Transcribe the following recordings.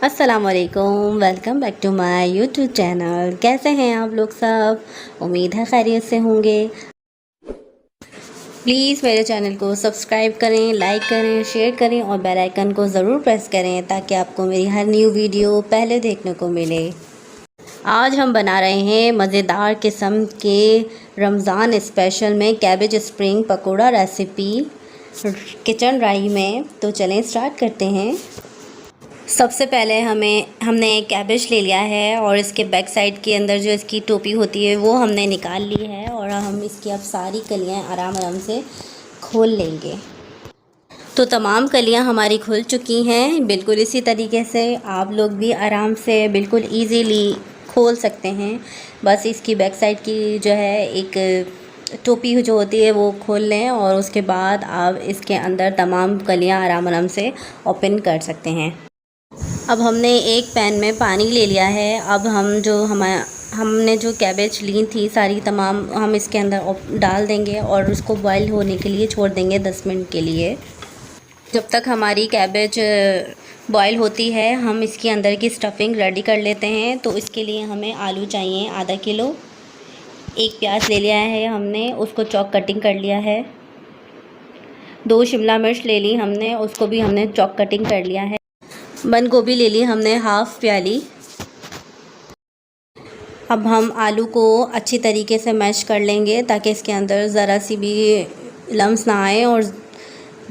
अस्सलाम वालेकुम, welcome back to my YouTube channel. कैसे हैं आप लोग सब? उम्मीद है खैरियत से होंगे। प्लीज़ मेरे चैनल को सब्सक्राइब करें, लाइक करें, शेयर करें और बेल आइकन को ज़रूर प्रेस करें ताकि आपको मेरी हर न्यू वीडियो पहले देखने को मिले। आज हम बना रहे हैं मज़ेदार किस्म के रमज़ान स्पेशल में cabbage spring pakora recipe kitchen राई में। तो चलें स्टार्ट करते हैं। सबसे पहले हमने एक कैबेज ले लिया है और इसके बैक साइड के अंदर जो इसकी टोपी होती है वो हमने निकाल ली है और हम इसकी अब सारी कलियां आराम आराम से खोल लेंगे। तो तमाम कलियां हमारी खुल चुकी हैं। बिल्कुल इसी तरीके से आप लोग भी आराम से बिल्कुल इजीली खोल सकते हैं। बस इसकी बैक साइड की जो है एक टोपी जो होती है वो खोल लें और उसके बाद आप इसके अंदर तमाम कलियां आराम आराम से ओपन कर सकते हैं। अब हमने एक पैन में पानी ले लिया है। अब हमने जो कैबेज ली थी सारी तमाम हम इसके अंदर डाल देंगे और उसको बॉईल होने के लिए छोड़ देंगे 10 मिनट के लिए। जब तक हमारी कैबेज बॉईल होती है हम इसके अंदर की स्टफिंग रेडी कर लेते हैं। तो इसके लिए हमें आलू चाहिए आधा किलो। एक प्याज ले लिया है हमने, उसको चॉप कटिंग कर लिया है। 2 शिमला मिर्च ले ली हमने, उसको भी हमने चॉप कटिंग कर लिया है। बंद गोभी ले ली हमने हाफ़ प्याली। अब हम आलू को अच्छी तरीके से मैश कर लेंगे ताकि इसके अंदर ज़रा सी भी लम्स ना आए और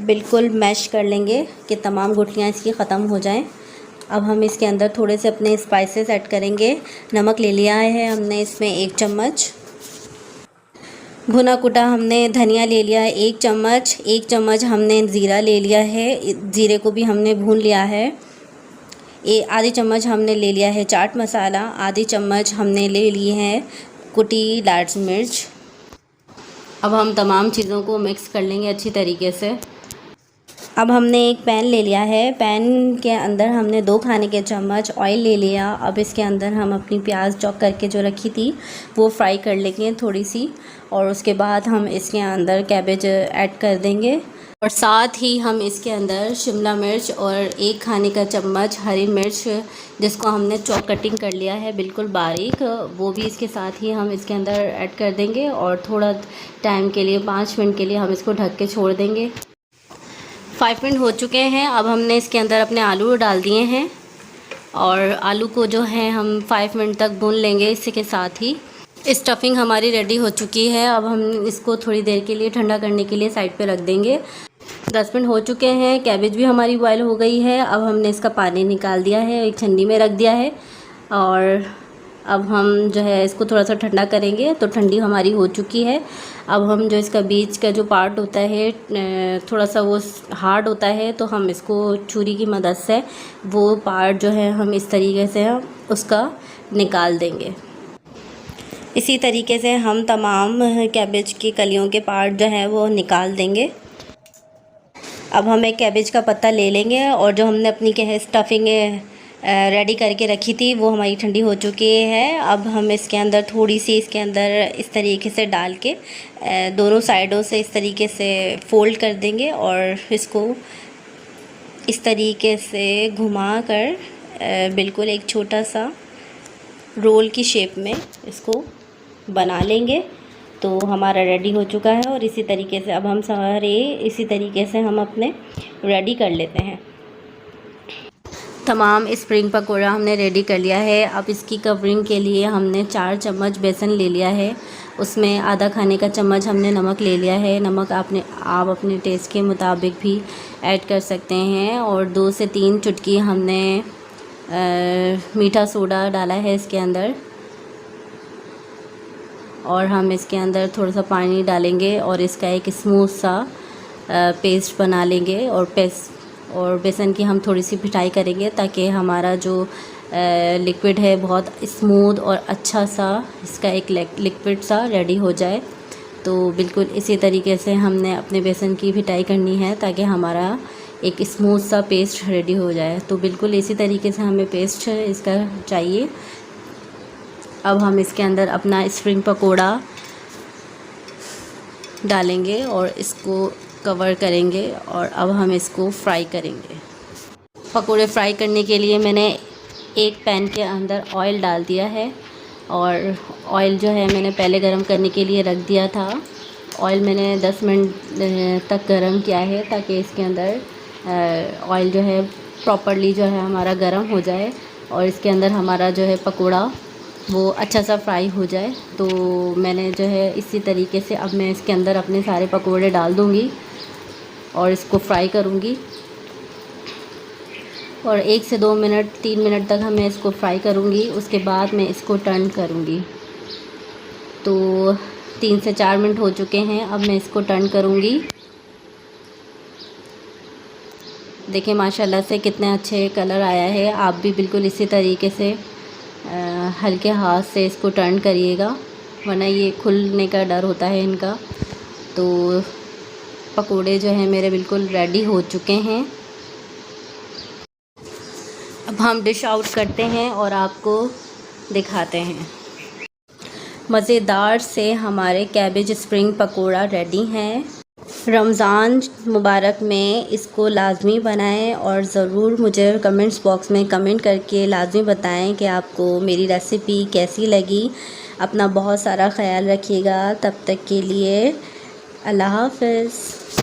बिल्कुल मैश कर लेंगे कि तमाम गुठलियाँ इसकी ख़त्म हो जाएं। अब हम इसके अंदर थोड़े से अपने स्पाइसेस ऐड करेंगे। नमक ले लिया है हमने इसमें 1 चम्मच। भुना कुटा हमने धनिया ले लिया है 1 चम्मच। 1 चम्मच हमने ज़ीरा ले लिया है, ज़ीरे को भी हमने भून लिया है। आधी चम्मच हमने ले लिया है चाट मसाला। आधी चम्मच हमने ले ली है कुटी लाल मिर्च। अब हम तमाम चीज़ों को मिक्स कर लेंगे अच्छी तरीके से। अब हमने एक पैन ले लिया है। पैन के अंदर हमने 2 खाने के चम्मच ऑयल ले लिया। अब इसके अंदर हम अपनी प्याज चॉप करके जो रखी थी वो फ्राई कर लेंगे थोड़ी सी और उसके बाद हम इसके अंदर कैबेज ऐड कर देंगे और साथ ही हम इसके अंदर शिमला मिर्च और 1 खाने का चम्मच हरी मिर्च जिसको हमने चॉप कटिंग कर लिया है बिल्कुल बारीक, वो भी इसके साथ ही हम इसके अंदर ऐड कर देंगे और थोड़ा टाइम के लिए 5 मिनट के लिए हम इसको ढक के छोड़ देंगे। 5 मिनट हो चुके हैं। अब हमने इसके अंदर अपने आलू डाल दिए हैं और आलू को जो है हम 5 मिनट तक भून लेंगे। इसी के साथ ही स्टफिंग हमारी रेडी हो चुकी है। अब हम इसको थोड़ी देर के लिए ठंडा करने के लिए साइड पे रख देंगे। 10 मिनट हो चुके हैं। कैबेज भी हमारी बॉयल हो गई है। अब हमने इसका पानी निकाल दिया है, एक छन्नी में रख दिया है और अब हम जो है इसको थोड़ा सा ठंडा करेंगे। तो ठंडी हमारी हो चुकी है। अब हम जो इसका बीच का जो पार्ट होता है थोड़ा सा वो हार्ड होता है तो हम इसको छुरी की मदद से वो पार्ट जो है हम इस तरीके से उसका निकाल देंगे। इसी तरीके से हम तमाम कैबेज की कलियों के पार्ट जो है वो निकाल देंगे। अब हम एक कैबेज का पत्ता ले लेंगे और जो हमने अपनी स्टफिंग रेडी करके रखी थी वो हमारी ठंडी हो चुकी है। अब हम इसके अंदर थोड़ी सी इसके अंदर इस तरीके से डाल के दोनों साइडों से इस तरीके से फ़ोल्ड कर देंगे और इसको इस तरीके से घुमा कर बिल्कुल एक छोटा सा रोल की शेप में इसको बना लेंगे। तो हमारा रेडी हो चुका है और इसी तरीके से अब हम सारे इसी तरीके से हम अपने रेडी कर लेते हैं। तमाम स्प्रिंग पकोड़ा हमने रेडी कर लिया है। अब इसकी कवरिंग के लिए हमने 4 चम्मच बेसन ले लिया है, उसमें आधा खाने का चम्मच हमने नमक ले लिया है। नमक आप अपने टेस्ट के मुताबिक भी ऐड कर सकते हैं और 2 से 3 चुटकी हमने मीठा सोडा डाला है इसके अंदर और हम इसके अंदर थोड़ा सा पानी डालेंगे और इसका एक स्मूथ सा पेस्ट बना लेंगे और बेसन की हम थोड़ी सी पिटाई करेंगे ताकि हमारा जो लिक्विड है बहुत स्मूथ और अच्छा सा इसका एक लिक्विड सा रेडी हो जाए। तो बिल्कुल इसी तरीके से हमने अपने बेसन की पिटाई करनी है ताकि हमारा एक स्मूथ सा पेस्ट रेडी हो जाए। तो बिल्कुल इसी तरीके से हमें पेस्ट इसका चाहिए। अब हम इसके अंदर अपना स्प्रिंग पकोड़ा डालेंगे और इसको कवर करेंगे और अब हम इसको फ्राई करेंगे। पकोड़े फ्राई करने के लिए मैंने एक पैन के अंदर ऑयल डाल दिया है और ऑयल जो है मैंने पहले गरम करने के लिए रख दिया था। ऑयल मैंने 10 मिनट तक गरम किया है ताकि इसके अंदर ऑयल जो है प्रॉपरली जो है हमारा गरम हो जाए और इसके अंदर हमारा जो है पकोड़ा वो अच्छा सा फ्राई हो जाए। तो मैंने जो है इसी तरीके से अब मैं इसके अंदर अपने सारे पकोड़े डाल दूँगी और इसको फ्राई करूँगी और 1 से 2 मिनट 3 मिनट तक मैं इसको फ्राई करूँगी। उसके बाद मैं इसको टर्न करूँगी। तो 3 से 4 मिनट हो चुके हैं, अब मैं इसको टर्न करूँगी। देखिए माशाल्लाह से कितने अच्छे कलर आया है। आप भी बिल्कुल इसी तरीके से हल्के हाथ से इसको टर्न करिएगा, वरना ये खुलने का डर होता है इनका। तो पकोड़े जो हैं मेरे बिल्कुल रेडी हो चुके हैं। अब हम डिश आउट करते हैं और आपको दिखाते हैं। मज़ेदार से हमारे कैबेज स्प्रिंग पकोड़ा रेडी हैं। रमज़ान मुबारक में इसको लाज़मी बनाएं और ज़रूर मुझे कमेंट्स बॉक्स में कमेंट करके लाज़मी बताएं कि आपको मेरी रेसिपी कैसी लगी। अपना बहुत सारा ख्याल रखिएगा। तब तक के लिए अल्लाह हाफ़िज़।